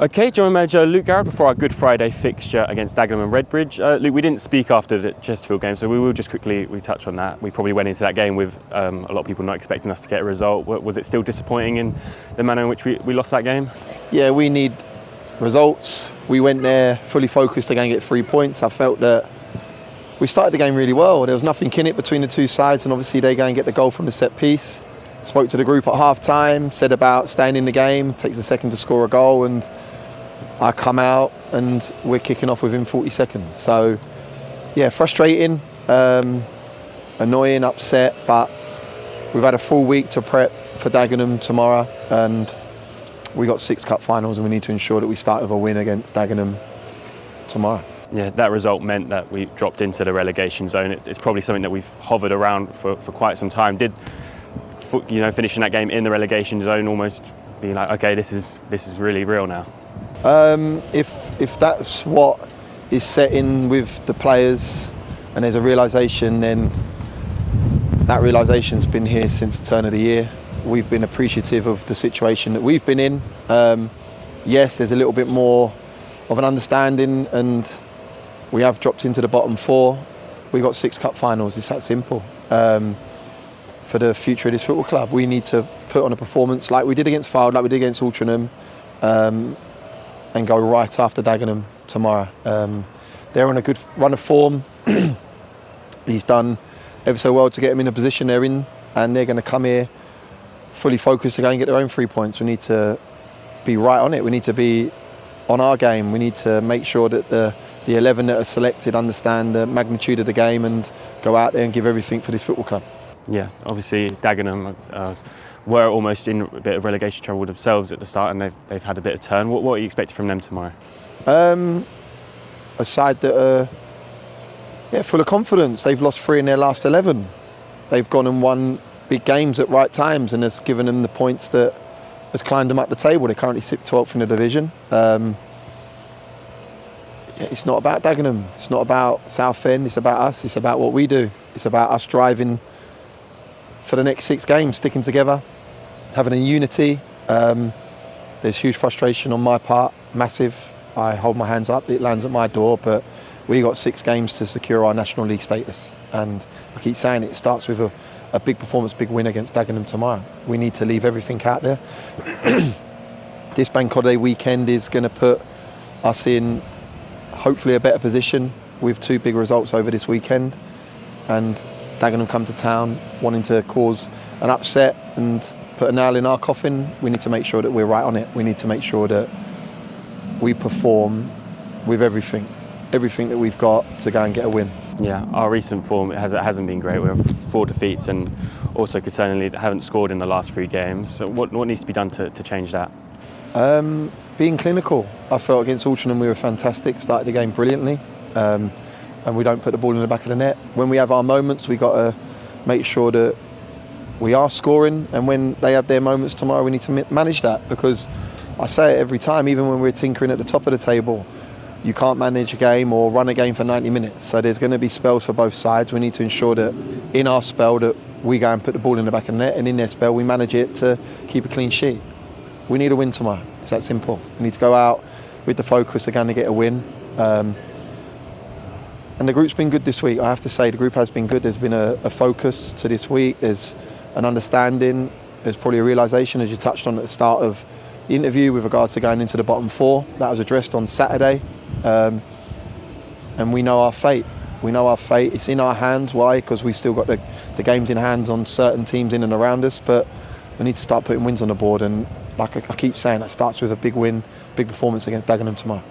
Okay, General Manager Luke Garrard before our Good Friday fixture against Dagenham and Redbridge. Luke, we didn't speak after the Chesterfield game, so we will just quickly touch on that. We probably went into that game with a lot of people not expecting us to get a result. Was it still disappointing in the manner in which we lost that game? Yeah, we need results. We went there fully focused to go and get 3 points. I felt that we started the game really well. There was nothing in it between the two sides, and obviously they go and get the goal from the set piece. Spoke to the group at half time, said about staying in the game, takes a second to score a goal, and I come out and we're kicking off within 40 seconds. So, yeah, frustrating, annoying, upset, but we've had a full week to prep for Dagenham tomorrow, and we got 6 cup finals, and we need to ensure that we start with a win against Dagenham tomorrow. Yeah, that result meant that we dropped into the relegation zone. It's probably something that we've hovered around for quite some time. Did finishing that game in the relegation zone almost be like, okay, this is really real now? If that's what is set in with the players and there's a realisation, then that realisation's been here since the turn of the year. We've been appreciative of the situation that we've been in. Yes, there's a little bit more of an understanding, and we have dropped into the bottom 4. We got 6 cup finals. It's that simple. For the future of this football club, we need to put on a performance like we did against Fylde, like we did against Altrincham, and go right after Dagenham tomorrow. They're on a good run of form. He's done ever so well to get them in a position they're in, and they're going to come here fully focused to go and get their own 3 points. We need to be right on it. We need to be on our game. We need to make sure that the 11 that are selected understand the magnitude of the game and go out there and give everything for this football club. Yeah, obviously Dagenham were almost in a bit of relegation trouble themselves at the start, and they've had a bit of turn. What are you expecting from them tomorrow? A side that are full of confidence. They've lost 3 in their last 11. They've gone and won big games at right times, and has given them the points that has climbed them up the table. They're currently 12th in the division. It's not about Dagenham. It's not about Southend. It's about us. It's about what we do. It's about us driving for the next 6 games, sticking together, having a unity. There's huge frustration on my part, massive. I hold my hands up, it lands at my door, but we got 6 games to secure our National League status. And I keep saying it starts with a big performance, big win against Dagenham tomorrow. We need to leave everything out there. This bank holiday weekend is going to put us in hopefully a better position with 2 big results over this weekend. And Dagenham come to town wanting to cause an upset and put a nail in our coffin. We need to make sure that we're right on it. We need to make sure that we perform with everything that we've got to go and get a win. Yeah, our recent form hasn't been great. We have 4 defeats, and also concerningly haven't scored in the last 3 games. So what needs to be done to change that? Being clinical. I felt against Altrincham we were fantastic, started the game brilliantly. And we don't put the ball in the back of the net. When we have our moments, we've got to make sure that we are scoring, and when they have their moments tomorrow, we need to manage that, because I say it every time, even when we're tinkering at the top of the table, you can't manage a game or run a game for 90 minutes. So there's going to be spells for both sides. We need to ensure that in our spell that we go and put the ball in the back of the net, and in their spell we manage it to keep a clean sheet. We need a win tomorrow. It's that simple. We need to go out with the focus to get a win. And the group's been good this week. I have to say the group has been good. There's been a focus to this week. There's an understanding. There's probably a realisation, as you touched on at the start of the interview, with regards to going into the bottom 4. That was addressed on Saturday. And we know our fate. We know our fate. It's in our hands. Why? Because we've still got the games in hands on certain teams in and around us. But we need to start putting wins on the board. And like I keep saying, that starts with a big win, big performance against Dagenham tomorrow.